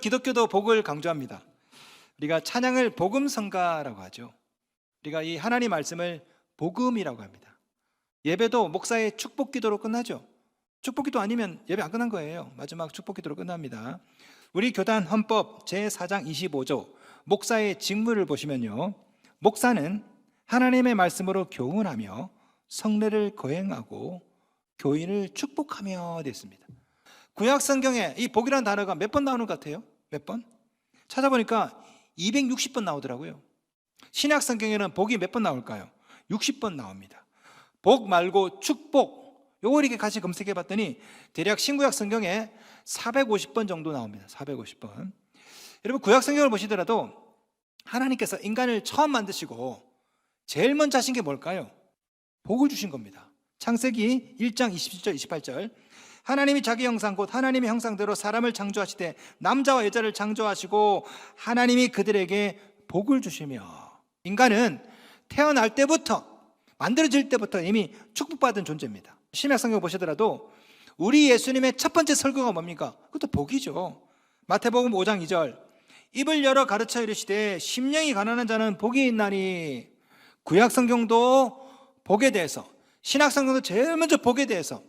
기독교도 복을 강조합니다. 우리가 찬양을 복음성가라고 하죠. 우리가 이 하나님 말씀을 복음이라고 합니다. 예배도 목사의 축복기도로 끝나죠. 축복기도 아니면 예배 안 끝난 거예요. 마지막 축복기도로 끝납니다. 우리 교단 헌법 제4장 25조 목사의 직무를 보시면요, 목사는 하나님의 말씀으로 교훈하며 성례를 거행하고 교인을 축복하며 됐습니다. 구약 성경에 이 복이라는 단어가 몇 번 나오는 것 같아요? 몇 번? 찾아보니까 260번 나오더라고요. 신약 성경에는 복이 몇 번 나올까요? 60번 나옵니다. 복 말고 축복, 요걸 이렇게 같이 검색해 봤더니 대략 신구약 성경에 450번 정도 나옵니다. 450번. 여러분, 구약 성경을 보시더라도 하나님께서 인간을 처음 만드시고 제일 먼저 하신 게 뭘까요? 복을 주신 겁니다. 창세기 1장 27절 28절 하나님이 자기 형상 곧 하나님의 형상대로 사람을 창조하시되 남자와 여자를 창조하시고 하나님이 그들에게 복을 주시며, 인간은 태어날 때부터 만들어질 때부터 이미 축복받은 존재입니다. 신약 성경 보시더라도 우리 예수님의 첫 번째 설교가 뭡니까? 그것도 복이죠. 마태복음 5장 2절 입을 열어 가르쳐 이르시되 심령이 가난한 자는 복이 있나니. 구약 성경도 복에 대해서, 신약 성경도 제일 먼저 복에 대해서.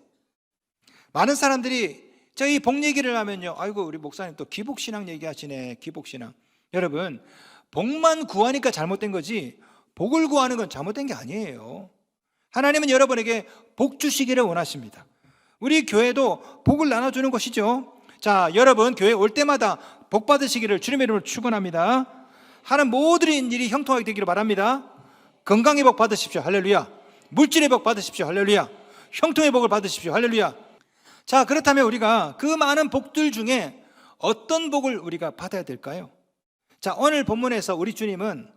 많은 사람들이 저희 복 얘기를 하면요, 아이고 우리 목사님 또 기복신앙 얘기하시네. 기복신앙. 여러분, 복만 구하니까 잘못된 거지 복을 구하는 건 잘못된 게 아니에요. 하나님은 여러분에게 복 주시기를 원하십니다. 우리 교회도 복을 나눠주는 것이죠. 자, 여러분 교회 올 때마다 복 받으시기를 주님의 이름으로 축원합니다. 하는 모든 일이 형통하게 되기를 바랍니다. 건강의 복 받으십시오. 할렐루야. 물질의 복 받으십시오. 할렐루야. 형통의 복을 받으십시오. 할렐루야. 자, 그렇다면 우리가 그 많은 복들 중에 어떤 복을 우리가 받아야 될까요? 자, 오늘 본문에서 우리 주님은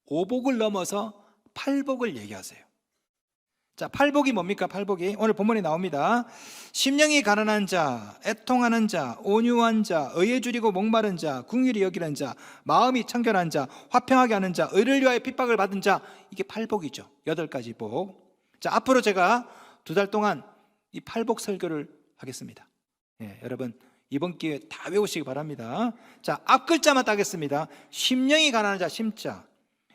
오복을 넘어서 팔복을 얘기하세요. 자, 팔복이 뭡니까? 팔복이 오늘 본문에 나옵니다. 심령이 가난한 자, 애통하는 자, 온유한 자, 의에 줄이고 목마른 자, 긍휼히 여기는 자, 마음이 청결한 자, 화평하게 하는 자, 의를 위하여 핍박을 받은 자, 이게 팔복이죠. 8가지 복. 자, 앞으로 제가 2달 동안 이 팔복 설교를 하겠습니다. 여러분 이번 기회에 다 외우시기 바랍니다. 자, 앞 글자만 따겠습니다. 심령이 가난한 자, 심자,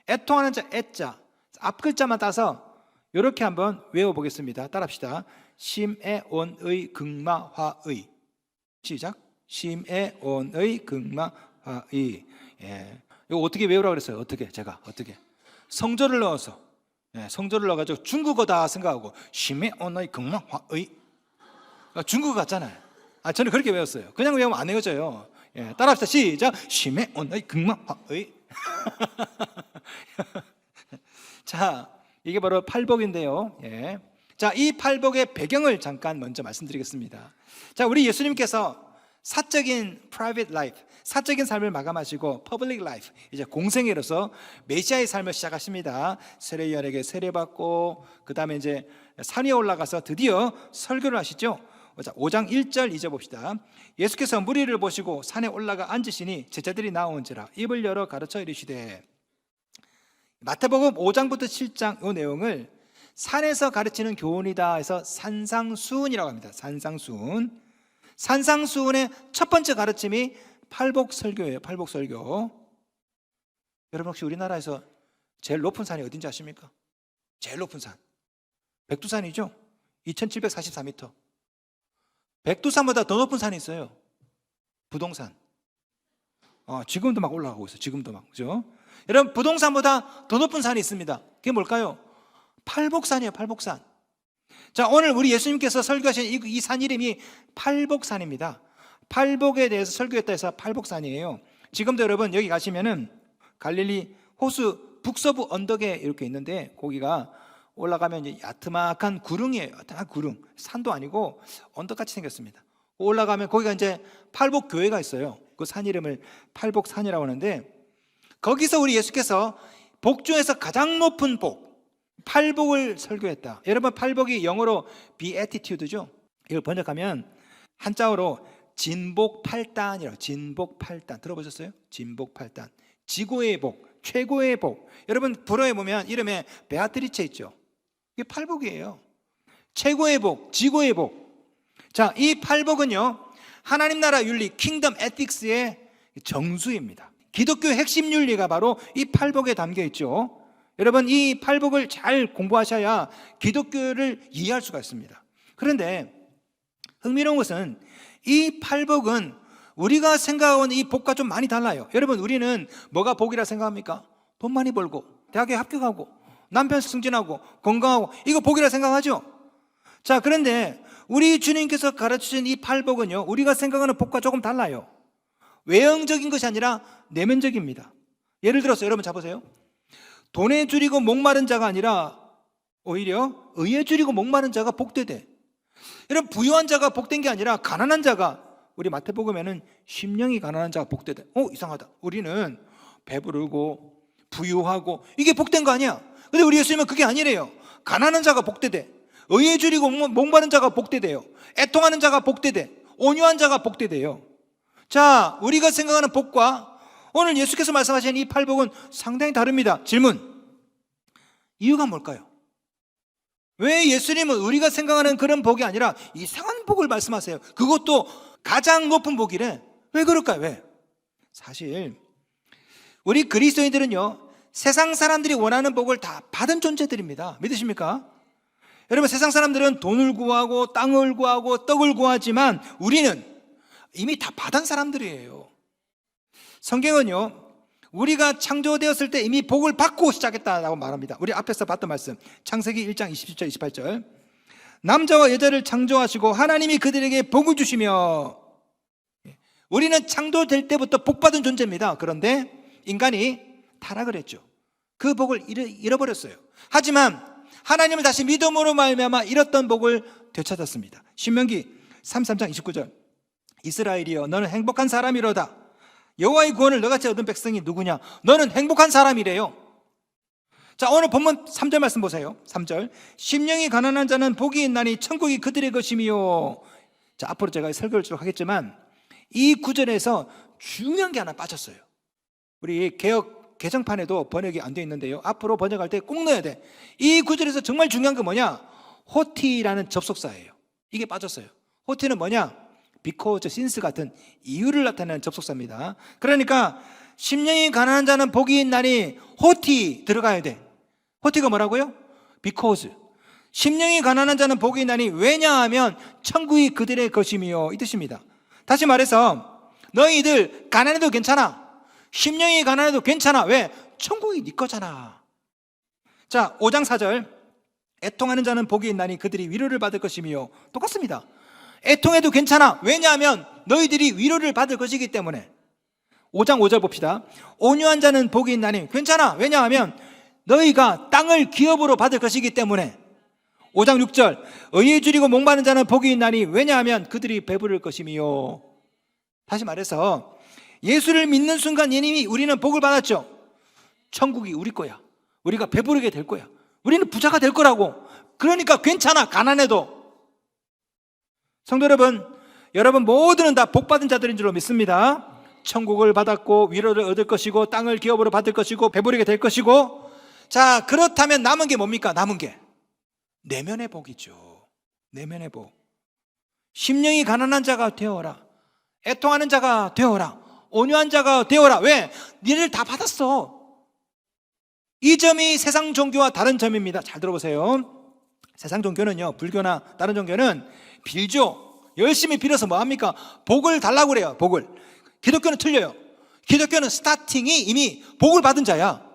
애통하는 자, 애자. 앞 글자만 따서 이렇게 한번 외워보겠습니다. 따라합시다. 심에 온의 극마화의. 시작. 심에 온의 극마화의. 이거 어떻게 외우라고 그랬어요? 어떻게? 제가 어떻게? 성조를 넣어서, 성조를 넣어가지고 중국어다 생각하고 심에 온의 극마화의. 중국어 같잖아요. 저는 그렇게 외웠어요. 그냥 외우면 안 외워져요. 따라합시다. 시작. 심에 온의 극마화의. 자, 이게 바로 팔복인데요. 자, 이 팔복의 배경을 잠깐 먼저 말씀드리겠습니다. 자, 우리 예수님께서 사적인 private life, 사적인 삶을 마감하시고 public life, 이제 공생애로서 메시아의 삶을 시작하십니다. 세례요한에게 세례받고 그 다음에 이제 산 위에 올라가서 드디어 설교를 하시죠. 자, 5장 1절 2절 봅시다. 예수께서 무리를 보시고 산에 올라가 앉으시니 제자들이 나온지라 입을 열어 가르쳐 이르시되. 마태복음 5장부터 7장 이 내용을 산에서 가르치는 교훈이다 해서 산상수훈이라고 합니다. 산상수훈. 산상수훈의 첫 번째 가르침이 팔복설교예요. 팔복설교. 여러분 혹시 우리나라에서 제일 높은 산이 어딘지 아십니까? 제일 높은 산 백두산이죠. 2744m. 백두산보다 더 높은 산이 있어요. 부동산. 지금도 막 올라가고 있어요. 지금도 막, 그죠? 여러분, 부동산보다 더 높은 산이 있습니다. 그게 뭘까요? 팔복산이에요. 팔복산. 자, 오늘 우리 예수님께서 설교하신 이 산 이름이 팔복산입니다. 팔복에 대해서 설교했다 해서 팔복산이에요. 지금도 여러분 여기 가시면은 갈릴리 호수 북서부 언덕에 이렇게 있는데, 거기가 올라가면 이제 야트막한 구릉이에요. 야트막한 구릉. 산도 아니고 언덕같이 생겼습니다. 올라가면 거기가 이제 팔복교회가 있어요. 그 산 이름을 팔복산이라고 하는데, 거기서 우리 예수께서 복 중에서 가장 높은 복, 팔복을 설교했다. 여러분, 팔복이 영어로 beatitude죠. 이걸 번역하면 한자어로 진복팔단이라고. 진복팔단 들어보셨어요? 진복팔단. 지고의 복, 최고의 복. 여러분 불어에 보면 이름에 베아트리체 있죠. 이게 팔복이에요. 최고의 복, 지고의 복. 자, 이 팔복은요, 하나님 나라 윤리, 킹덤 에틱스의 정수입니다. 기독교의 핵심 윤리가 바로 이 팔복에 담겨 있죠. 여러분, 이 팔복을 잘 공부하셔야 기독교를 이해할 수가 있습니다. 그런데 흥미로운 것은 이 팔복은 우리가 생각하는 이 복과 좀 많이 달라요. 여러분, 우리는 뭐가 복이라 생각합니까? 돈 많이 벌고 대학에 합격하고 남편 승진하고 건강하고, 이거 복이라 생각하죠. 자, 그런데 우리 주님께서 가르치신 이 팔복은요, 우리가 생각하는 복과 조금 달라요. 외형적인 것이 아니라 내면적입니다. 예를 들어서 여러분 잡으세요. 돈에 줄이고 목마른 자가 아니라 오히려 의에 줄이고 목마른 자가 복되대. 여러분, 부유한 자가 복된 게 아니라 가난한 자가, 우리 마태복음에는 심령이 가난한 자가 복되대. 이상하다. 우리는 배부르고 부유하고 이게 복된 거 아니야. 근데 우리 예수님은 그게 아니래요. 가난한 자가 복되대. 의에 줄이고 목마른 자가 복되대요. 애통하는 자가 복되대. 온유한 자가 복되대요. 자, 우리가 생각하는 복과 오늘 예수께서 말씀하신 이 팔복은 상당히 다릅니다. 질문, 이유가 뭘까요? 왜 예수님은 우리가 생각하는 그런 복이 아니라 이상한 복을 말씀하세요? 그것도 가장 높은 복이래. 왜 그럴까요? 왜? 사실 우리 그리스도인들은요, 세상 사람들이 원하는 복을 다 받은 존재들입니다. 믿으십니까? 여러분, 세상 사람들은 돈을 구하고 땅을 구하고 떡을 구하지만 우리는 이미 다 받은 사람들이에요. 성경은요, 우리가 창조되었을 때 이미 복을 받고 시작했다라고 말합니다. 우리 앞에서 봤던 말씀, 창세기 1장 27절 28절. 남자와 여자를 창조하시고 하나님이 그들에게 복을 주시며, 우리는 창조될 때부터 복받은 존재입니다. 그런데 인간이 타락을 했죠. 그 복을 잃어버렸어요. 하지만 하나님을 다시 믿음으로 말미암아 잃었던 복을 되찾았습니다. 신명기 33장 29절. 이스라엘이여, 너는 행복한 사람이로다. 여호와의 구원을 너같이 얻은 백성이 누구냐? 너는 행복한 사람이래요. 자, 오늘 본문 3절 말씀 보세요. 3절. 심령이 가난한 자는 복이 있나니 천국이 그들의 것이미요. 자, 앞으로 제가 설교를 쭉 하겠지만 이 구절에서 중요한 게 하나 빠졌어요. 우리 개정판에도 번역이 안 돼 있는데요, 앞으로 번역할 때 꼭 넣어야 돼. 이 구절에서 정말 중요한 게 뭐냐? 호티라는 접속사예요. 이게 빠졌어요. 호티는 뭐냐? because, since 같은 이유를 나타내는 접속사입니다. 그러니까 심령이 가난한 자는 복이 있나니 호티 들어가야 돼. 호티가 뭐라고요? because. 심령이 가난한 자는 복이 있나니, 왜냐하면 천국이 그들의 것이며, 이 뜻입니다. 다시 말해서 너희들 가난해도 괜찮아. 심령이 가난해도 괜찮아. 왜? 천국이 네 거잖아. 자, 5장 4절. 애통하는 자는 복이 있나니 그들이 위로를 받을 것이며, 똑같습니다. 애통해도 괜찮아. 왜냐하면 너희들이 위로를 받을 것이기 때문에. 5장 5절 봅시다. 온유한 자는 복이 있나니, 괜찮아. 왜냐하면 너희가 땅을 기업으로 받을 것이기 때문에. 5장 6절. 의에 줄이고 목마른 자는 복이 있나니, 왜냐하면 그들이 배부를 것이며. 다시 말해서 예수를 믿는 순간 이미 우리는 복을 받았죠. 천국이 우리 거야. 우리가 배부르게 될 거야. 우리는 부자가 될 거라고. 그러니까 괜찮아, 가난해도. 성도 여러분, 여러분 모두는 다 복받은 자들인 줄로 믿습니다. 천국을 받았고 위로를 얻을 것이고 땅을 기업으로 받을 것이고 배부르게 될 것이고. 자, 그렇다면 남은 게 뭡니까? 남은 게 내면의 복이죠. 내면의 복. 심령이 가난한 자가 되어라. 애통하는 자가 되어라. 온유한 자가 되어라. 왜? 니를 다 받았어. 이 점이 세상 종교와 다른 점입니다. 잘 들어보세요. 세상 종교는요, 불교나 다른 종교는 빌죠. 열심히 빌어서 뭐합니까? 복을 달라고 그래요. 복을. 기독교는 틀려요. 기독교는 스타팅이 이미 복을 받은 자야.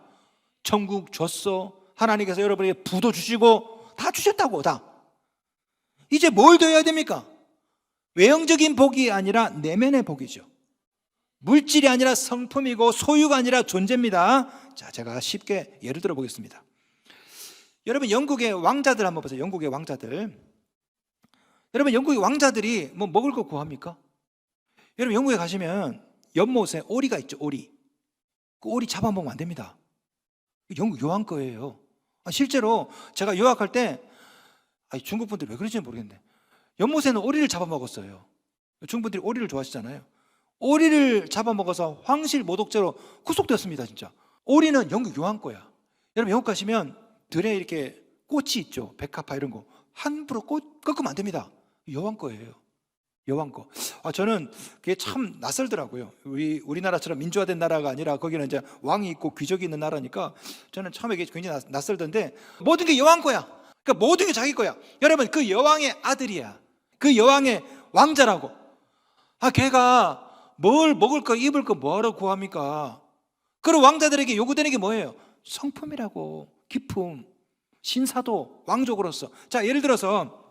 천국 줬어. 하나님께서 여러분에게 부도 주시고 다 주셨다고. 다. 이제 뭘 더 해야 됩니까? 외형적인 복이 아니라 내면의 복이죠. 물질이 아니라 성품이고 소유가 아니라 존재입니다. 자, 제가 쉽게 예를 들어 보겠습니다. 여러분, 영국의 왕자들 한번 보세요. 영국의 왕자들. 여러분, 영국의 왕자들이 뭐 먹을 거 구합니까? 여러분, 영국에 가시면 연못에 오리가 있죠. 오리. 그 오리 잡아먹으면 안 됩니다. 영국 요한 거예요. 실제로 제가 유학할 때, 중국 분들이 왜 그런지 모르겠는데 연못에는 오리를 잡아먹었어요. 중국 분들이 오리를 좋아하시잖아요. 오리를 잡아먹어서 황실 모독죄로 구속되었습니다. 진짜. 오리는 영국 요한 거야. 여러분, 영국 가시면 들에 이렇게 꽃이 있죠. 백합화 이런 거 함부로 꺾으면 안 됩니다. 여왕 거예요. 여왕 거. 저는 그게 참 낯설더라고요. 우리나라처럼 민주화된 나라가 아니라 거기는 이제 왕이 있고 귀족이 있는 나라니까 저는 처음에 이게 굉장히 낯설던데, 모든 게 여왕 거야. 그러니까 모든 게 자기 거야. 여러분, 그 여왕의 아들이야. 그 여왕의 왕자라고. 걔가 뭘 먹을 거 입을 거 뭐하러 구합니까? 그리고 왕자들에게 요구되는 게 뭐예요? 성품이라고. 기품, 신사도, 왕족으로서. 자, 예를 들어서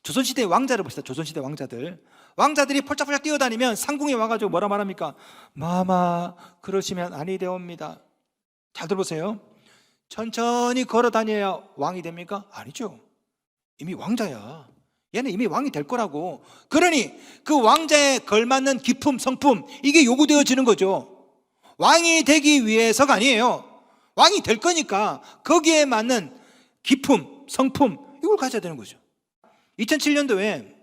조선시대 왕자를 봅시다. 조선시대 왕자들이 펄짝펄짝 뛰어다니면 상궁에 와가지고 뭐라 말합니까? 마마, 그러시면 아니 되옵니다. 잘 들어보세요. 천천히 걸어 다녀야 왕이 됩니까? 아니죠. 이미 왕자야. 얘는 이미 왕이 될 거라고. 그러니 그 왕자에 걸맞는 기품, 성품, 이게 요구되어지는 거죠. 왕이 되기 위해서가 아니에요. 왕이 될 거니까 거기에 맞는 기품, 성품, 이걸 가져야 되는 거죠. 2007년도에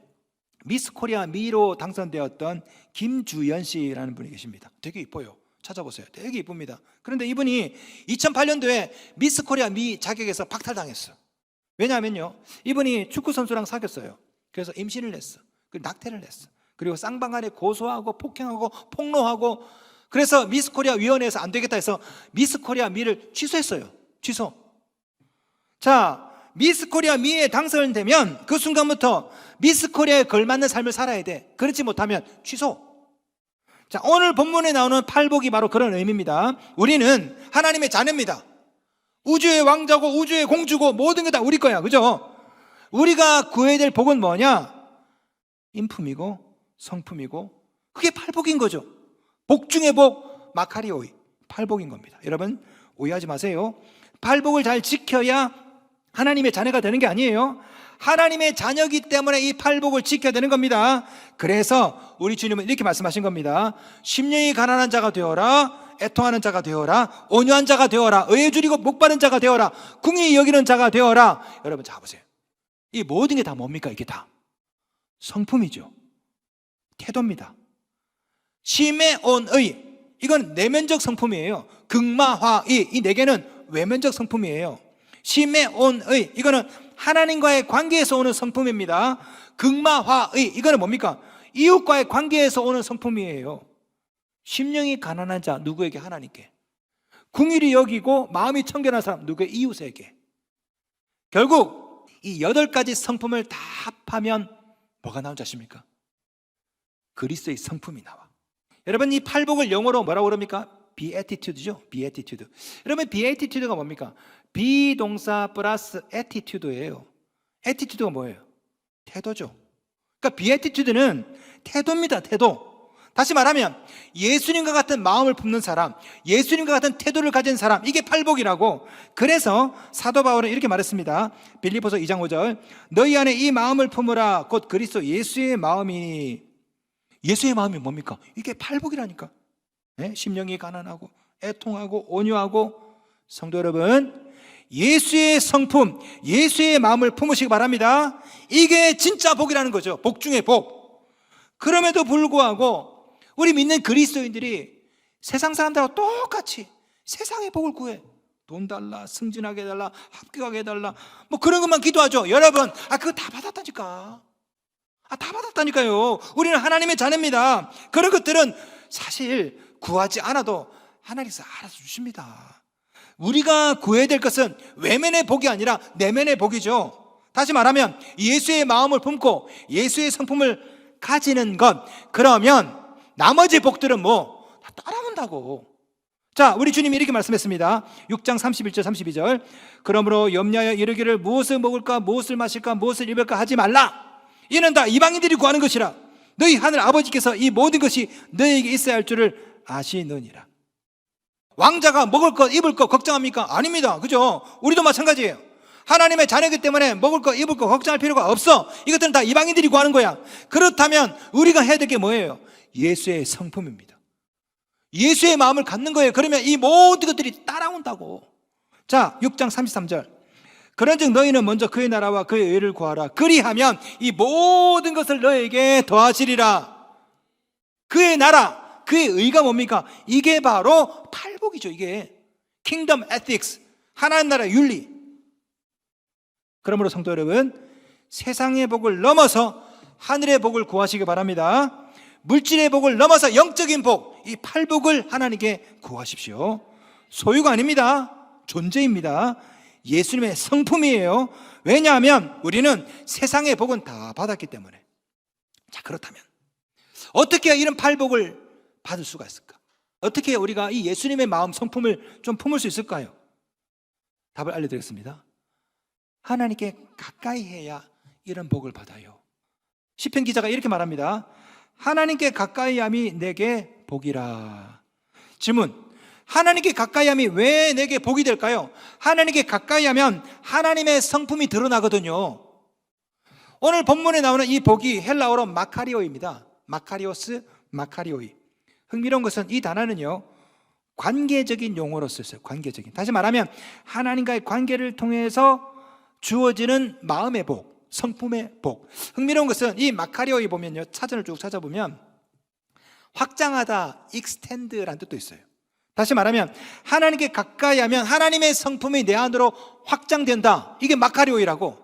미스 코리아 미로 당선되었던 김주연 씨라는 분이 계십니다. 되게 이뻐요. 찾아보세요. 되게 이쁩니다. 그런데 이분이 2008년도에 미스 코리아 미 자격에서 박탈당했어. 왜냐하면요, 이분이 축구 선수랑 사귀었어요. 그래서 임신을 했어. 그리고 낙태를 했어. 그리고 쌍방간에 고소하고 폭행하고 폭로하고, 그래서 미스 코리아 위원회에서 안 되겠다 해서 미스 코리아 미를 취소했어요. 취소. 자, 미스 코리아 미에 당선되면 그 순간부터 미스 코리아에 걸맞는 삶을 살아야 돼. 그렇지 못하면 취소. 자, 오늘 본문에 나오는 팔복이 바로 그런 의미입니다. 우리는 하나님의 자녀입니다. 우주의 왕자고 우주의 공주고 모든 게 다 우리 거야. 그죠? 우리가 구해야 될 복은 뭐냐? 인품이고 성품이고, 그게 팔복인 거죠. 복 중의 복, 마카리오이, 팔복인 겁니다. 여러분, 오해하지 마세요. 팔복을 잘 지켜야 하나님의 자녀가 되는 게 아니에요. 하나님의 자녀이기 때문에 이 팔복을 지켜야 되는 겁니다. 그래서 우리 주님은 이렇게 말씀하신 겁니다. 심령이 가난한 자가 되어라, 애통하는 자가 되어라, 온유한 자가 되어라, 의에 줄이고 목바른 자가 되어라, 궁히 여기는 자가 되어라. 여러분, 자 보세요. 이 모든 게 다 뭡니까? 이게 다 성품이죠. 태도입니다. 심애온의, 이건 내면적 성품이에요. 극마화의, 이 네 개는 외면적 성품이에요. 심애온의, 이거는 하나님과의 관계에서 오는 성품입니다. 극마화의, 이거는 뭡니까? 이웃과의 관계에서 오는 성품이에요. 심령이 가난한 자, 누구에게? 하나님께. 궁일이 여기고 마음이 청결한 사람, 누구의? 이웃에게. 결국 이 8가지 성품을 다 합하면 뭐가 나오지 않습니까? 그리스도의 성품이 나와. 여러분, 이 팔복을 영어로 뭐라고 그럽니까? 비애티튜드죠. 비애티튜드. 여러분, 비애티튜드가 뭡니까? 비동사 플러스 애티튜드예요. 애티튜드가 뭐예요? 태도죠. 그러니까 비애티튜드는 태도입니다. 태도. 다시 말하면 예수님과 같은 마음을 품는 사람, 예수님과 같은 태도를 가진 사람, 이게 팔복이라고. 그래서 사도 바울은 이렇게 말했습니다. 빌립보서 2장 5절, 너희 안에 이 마음을 품으라, 곧 그리스도 예수의 마음이니. 예수의 마음이 뭡니까? 이게 팔복이라니까. 네? 심령이 가난하고 애통하고 온유하고. 성도 여러분, 예수의 성품, 예수의 마음을 품으시기 바랍니다. 이게 진짜 복이라는 거죠. 복 중에 복. 그럼에도 불구하고 우리 믿는 그리스도인들이 세상 사람들하고 똑같이 세상의 복을 구해. 돈 달라, 승진하게 해달라, 합격하게 해달라, 뭐 그런 것만 기도하죠. 여러분, 그거 다 받았다니까. 다 받았다니까요. 우리는 하나님의 자녀입니다. 그런 것들은 사실 구하지 않아도 하나님께서 알아서 주십니다. 우리가 구해야 될 것은 외면의 복이 아니라 내면의 복이죠. 다시 말하면 예수의 마음을 품고 예수의 성품을 가지는 것, 그러면 나머지 복들은 뭐 다 따라온다고. 자, 우리 주님이 이렇게 말씀했습니다. 6장 31절 32절, 그러므로 염려하여 이르기를 무엇을 먹을까 무엇을 마실까 무엇을 입을까 하지 말라. 이는 다 이방인들이 구하는 것이라. 너희 하늘 아버지께서 이 모든 것이 너희에게 있어야 할 줄을 아시느니라. 왕자가 먹을 것 입을 것 걱정합니까? 아닙니다. 그죠? 우리도 마찬가지예요. 하나님의 자녀이기 때문에 먹을 것 입을 것 걱정할 필요가 없어. 이것들은 다 이방인들이 구하는 거야. 그렇다면 우리가 해야 될 게 뭐예요? 예수의 성품입니다. 예수의 마음을 갖는 거예요. 그러면 이 모든 것들이 따라온다고. 자, 6장 33절, 그런즉 너희는 먼저 그의 나라와 그의 의를 구하라. 그리하면 이 모든 것을 너에게 더하시리라. 그의 나라, 그의 의가 뭡니까? 이게 바로 팔복이죠. 이게 킹덤 에틱스, 하나님 나라 윤리. 그러므로 성도 여러분, 세상의 복을 넘어서 하늘의 복을 구하시기 바랍니다. 물질의 복을 넘어서 영적인 복, 이 팔복을 하나님께 구하십시오. 소유가 아닙니다. 존재입니다. 예수님의 성품이에요. 왜냐하면 우리는 세상의 복은 다 받았기 때문에. 자, 그렇다면 어떻게 이런 팔복을 받을 수가 있을까? 어떻게 우리가 이 예수님의 마음 성품을 좀 품을 수 있을까요? 답을 알려드리겠습니다. 하나님께 가까이 해야 이런 복을 받아요. 시편 기자가 이렇게 말합니다. 하나님께 가까이 함이 내게 복이라. 질문, 하나님께 가까이 함이 왜 내게 복이 될까요? 하나님께 가까이 하면 하나님의 성품이 드러나거든요. 오늘 본문에 나오는 이 복이 헬라어로 마카리오입니다. 마카리오스, 마카리오이. 흥미로운 것은 이 단어는요, 관계적인 용어로 쓰였어요. 관계적인. 다시 말하면 하나님과의 관계를 통해서 주어지는 마음의 복, 성품의 복. 흥미로운 것은 이 마카리오이 보면요, 차전을 쭉 찾아보면 확장하다, extend라는 뜻도 있어요. 다시 말하면 하나님께 가까이 하면 하나님의 성품이 내 안으로 확장된다. 이게 마카리오이라고.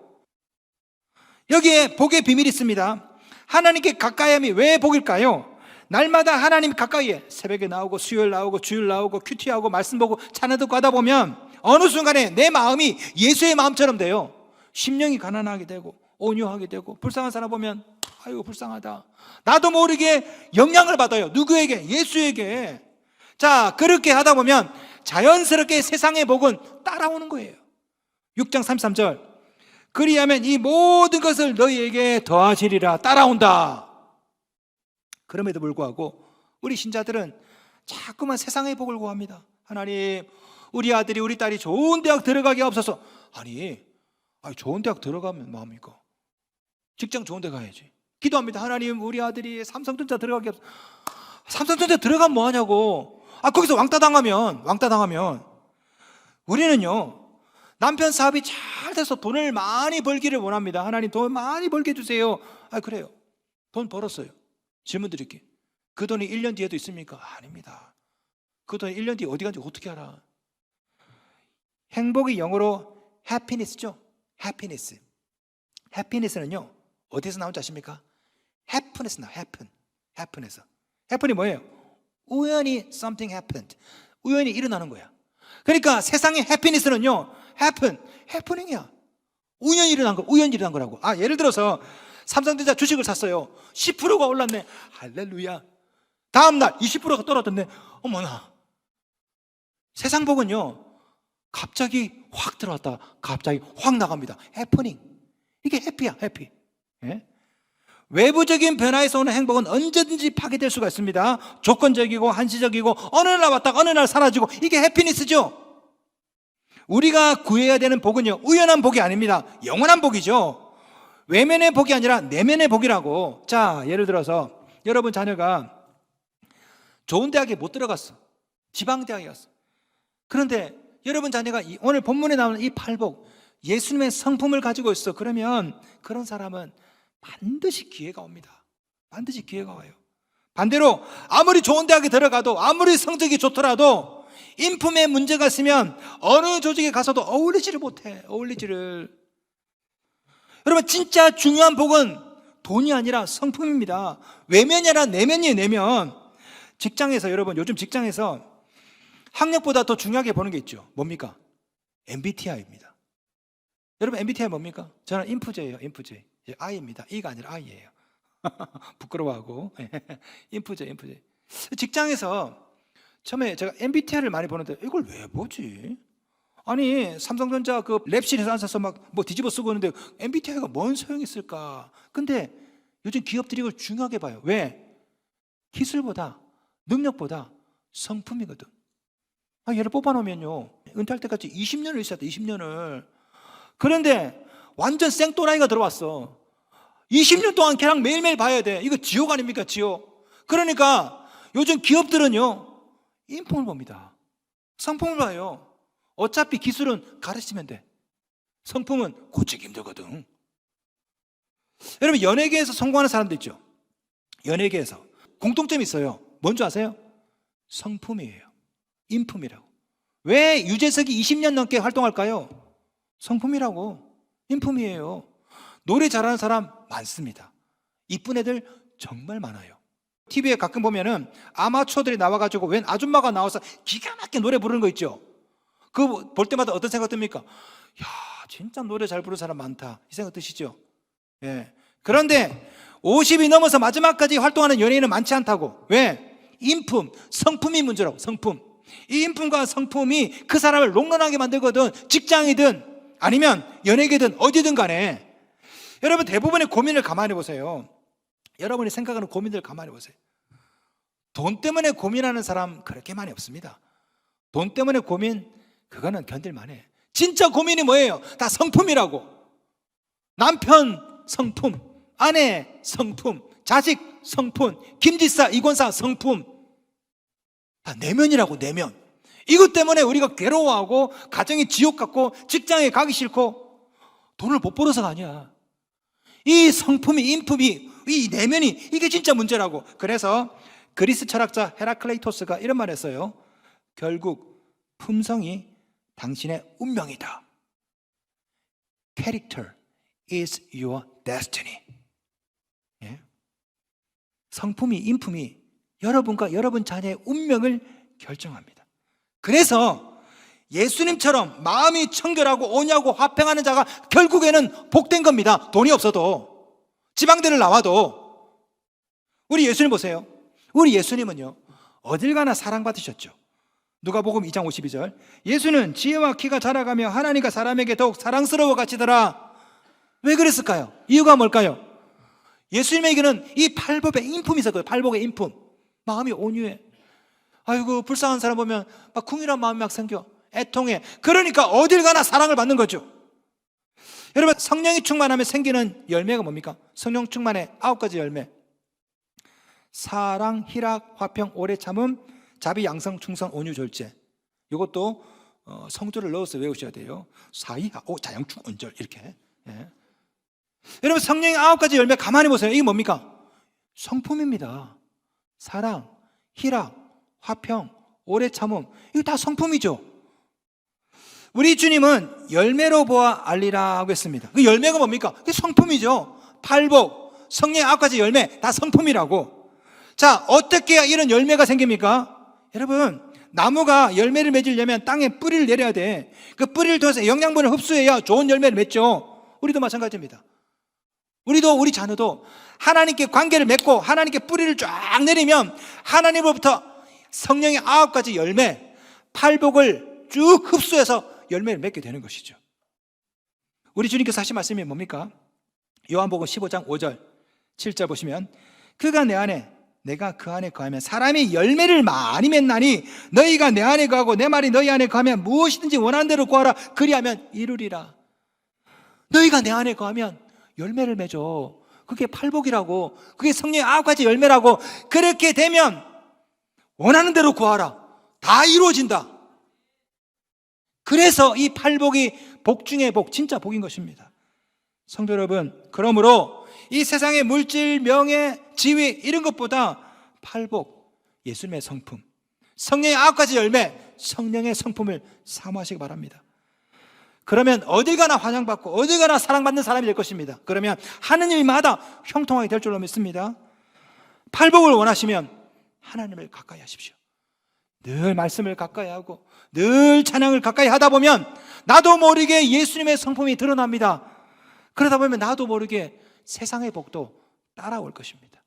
여기에 복의 비밀이 있습니다. 하나님께 가까이 함이 왜 복일까요? 날마다 하나님 가까이에 새벽에 나오고 수요일 나오고 주일 나오고 큐티하고 말씀 보고 찬양 듣고 하다 보면 어느 순간에 내 마음이 예수의 마음처럼 돼요. 심령이 가난하게 되고 온유하게 되고 불쌍한 사람 보면 아이고 불쌍하다. 나도 모르게 영향을 받아요. 누구에게? 예수에게. 자, 그렇게 하다 보면 자연스럽게 세상의 복은 따라오는 거예요. 6장 33절 그리하면 이 모든 것을 너희에게 더하시리라. 따라온다. 그럼에도 불구하고 우리 신자들은 자꾸만 세상의 복을 구합니다. 하나님, 우리 아들이 우리 딸이 좋은 대학 들어가게 없어서. 아니 좋은 대학 들어가면 뭐합니까? 직장 좋은 데 가야지. 기도합니다. 하나님, 우리 아들이 삼성전자 들어가게 없어. 삼성전자 들어가면 뭐하냐고. 거기서 왕따 당하면 우리는요, 남편 사업이 잘 돼서 돈을 많이 벌기를 원합니다. 하나님, 돈 많이 벌게 해주세요. 그래요. 돈 벌었어요. 질문 드릴게요. 그 돈이 1년 뒤에도 있습니까? 아닙니다. 그 돈이 1년 뒤에 어디 간지 어떻게 알아? 행복이 영어로 happiness죠. happiness. happiness는요, 어디서 나온지 아십니까? happiness 나와. happiness. happen이 뭐예요? 우연히 something happened. 우연히 일어나는 거야. 그러니까 세상의 happiness는요, happening이야. 우연히 일어난 거라고. 예를 들어서 삼성전자 주식을 샀어요. 10%가 올랐네. 할렐루야. 다음날 20%가 떨어졌네. 어머나. 세상 복은요, 갑자기 확 들어왔다 갑자기 확 나갑니다. 해프닝. 이게 해피야, 해피. 예? 외부적인 변화에서 오는 행복은 언제든지 파괴될 수가 있습니다. 조건적이고 한시적이고 어느 날 왔다가 어느 날 사라지고, 이게 해피니스죠. 우리가 구해야 되는 복은요, 우연한 복이 아닙니다. 영원한 복이죠. 외면의 복이 아니라 내면의 복이라고. 자, 예를 들어서 여러분 자녀가 좋은 대학에 못 들어갔어. 지방대학에 갔어. 그런데 여러분 자녀가 오늘 본문에 나오는 이 팔복, 예수님의 성품을 가지고 있어. 그러면 그런 사람은 반드시 기회가 옵니다. 반드시 기회가 와요. 반대로 아무리 좋은 대학에 들어가도, 아무리 성적이 좋더라도 인품에 문제가 있으면 어느 조직에 가서도 어울리지를 못해. 여러분, 진짜 중요한 복은 돈이 아니라 성품입니다. 외면이 아니라 내면이에요. 내면. 직장에서, 여러분 요즘 직장에서 학력보다 더 중요하게 보는 게 있죠. 뭡니까? MBTI입니다. 여러분, MBTI 뭡니까? 저는 인프제예요. 인프제. I입니다. E가 아니라 I예요. 부끄러워하고. 인프제. 직장에서 처음에 제가 MBTI를 많이 보는데 이걸 왜 보지? 아니, 삼성전자 그 랩실에서 앉아서 막 뭐 뒤집어 쓰고 있는데 MBTI가 뭔 소용이 있을까? 근데 요즘 기업들이 이걸 중요하게 봐요. 왜? 기술보다, 능력보다 성품이거든. 얘를 뽑아놓으면요, 은퇴할 때까지 20년을 있어야 돼. 20년을. 그런데 완전 생또라이가 들어왔어. 20년 동안 걔랑 매일매일 봐야 돼. 이거 지옥 아닙니까? 지옥. 그러니까 요즘 기업들은요, 인품을 봅니다. 성품을 봐요. 어차피 기술은 가르치면 돼. 성품은 고치기 힘들거든. 여러분, 연예계에서 성공하는 사람들 있죠. 연예계에서 공통점이 있어요. 뭔지 아세요? 성품이에요. 인품이라고. 왜 유재석이 20년 넘게 활동할까요? 성품이라고. 인품이에요. 노래 잘하는 사람 많습니다. 이쁜 애들 정말 많아요. TV에 가끔 보면은 아마추어들이 나와가지고 웬 아줌마가 나와서 기가 막히게 노래 부르는 거 있죠. 그거 볼 때마다 어떤 생각 듭니까? 야, 진짜 노래 잘 부르는 사람 많다, 이 생각 드시죠? 예. 그런데 50이 넘어서 마지막까지 활동하는 연예인은 많지 않다고. 왜? 인품, 성품이 문제라고. 성품. 이 인품과 성품이 그 사람을 롱런하게 만들거든. 직장이든 아니면 연예계든 어디든 간에. 여러분, 대부분의 고민을 가만히 보세요. 여러분이 생각하는 고민들 가만히 보세요. 돈 때문에 고민하는 사람 그렇게 많이 없습니다. 돈 때문에 고민, 그거는 견딜만해. 진짜 고민이 뭐예요? 다 성품이라고. 남편 성품, 아내 성품, 자식 성품, 김지사, 이권사 성품. 다 내면이라고, 내면. 이것 때문에 우리가 괴로워하고 가정이 지옥 같고 직장에 가기 싫고 돈을 못 벌어서가 아니야. 이 성품이, 인품이, 이 내면이, 이게 진짜 문제라고. 그래서 그리스 철학자 헤라클레이토스가 이런 말 했어요. 결국 품성이 당신의 운명이다. Character is your destiny. 예? 성품이, 인품이 여러분과 여러분 자녀의 운명을 결정합니다. 그래서 예수님처럼 마음이 청결하고 온유하고 화평하는 자가 결국에는 복된 겁니다. 돈이 없어도, 지방대를 나와도. 우리 예수님 보세요. 우리 예수님은요, 어딜 가나 사랑받으셨죠. 누가복음 2장 52절, 예수는 지혜와 키가 자라가며 하나님과 사람에게 더욱 사랑스러워 가시더라. 왜 그랬을까요? 이유가 뭘까요? 예수님에게는 이 팔복의 인품이 있었거든요. 팔복의 인품. 마음이 온유해. 아이고, 불쌍한 사람 보면 막 궁일한 마음이 막 생겨. 애통해. 그러니까 어딜 가나 사랑을 받는 거죠. 여러분, 성령이 충만하면 생기는 열매가 뭡니까? 성령 충만의 9가지 열매. 사랑, 희락, 화평, 오래 참음, 자비, 양성, 충성, 온유, 절제. 이것도 성조를 넣어서 외우셔야 돼요. 사이하, 오, 자양충, 온절, 이렇게. 예. 여러분, 성령의 9가지 열매 가만히 보세요. 이게 뭡니까? 성품입니다. 사랑, 희락, 화평, 오래 참음. 이거 다 성품이죠. 우리 주님은 열매로 보아 알리라고 했습니다. 그 열매가 뭡니까? 그게 성품이죠. 팔복, 성령의 9가지 열매, 다 성품이라고. 자, 어떻게 해야 이런 열매가 생깁니까? 여러분, 나무가 열매를 맺으려면 땅에 뿌리를 내려야 돼. 그 뿌리를 통해서 영양분을 흡수해야 좋은 열매를 맺죠. 우리도 마찬가지입니다. 우리도, 우리 자녀도 하나님께 관계를 맺고 하나님께 뿌리를 쫙 내리면 하나님으로부터 성령의 9가지 열매, 팔복을 쭉 흡수해서 열매를 맺게 되는 것이죠. 우리 주님께서 하신 말씀이 뭡니까? 요한복음 15장 5절 7절 보시면, 그가 내 안에 내가 그 안에 거하면 사람이 열매를 많이 맺나니 너희가 내 안에 거하고 내 말이 너희 안에 거하면 무엇이든지 원하는 대로 구하라. 그리하면 이루리라. 너희가 내 안에 거하면 열매를 맺어. 그게 팔복이라고. 그게 성령의 9가지 열매라고. 그렇게 되면 원하는 대로 구하라. 다 이루어진다. 그래서 이 팔복이 복 중의 복, 진짜 복인 것입니다. 성도 여러분, 그러므로 이 세상의 물질, 명예, 지위 이런 것보다 팔복, 예수님의 성품, 성령의 9가지 열매, 성령의 성품을 사모하시기 바랍니다. 그러면 어딜 가나 환영받고 어딜 가나 사랑받는 사람이 될 것입니다. 그러면 하느님마다 형통하게 될 줄로 믿습니다. 팔복을 원하시면 하나님을 가까이 하십시오. 늘 말씀을 가까이 하고 늘 찬양을 가까이 하다 보면 나도 모르게 예수님의 성품이 드러납니다. 그러다 보면 나도 모르게 세상의 복도 따라올 것입니다.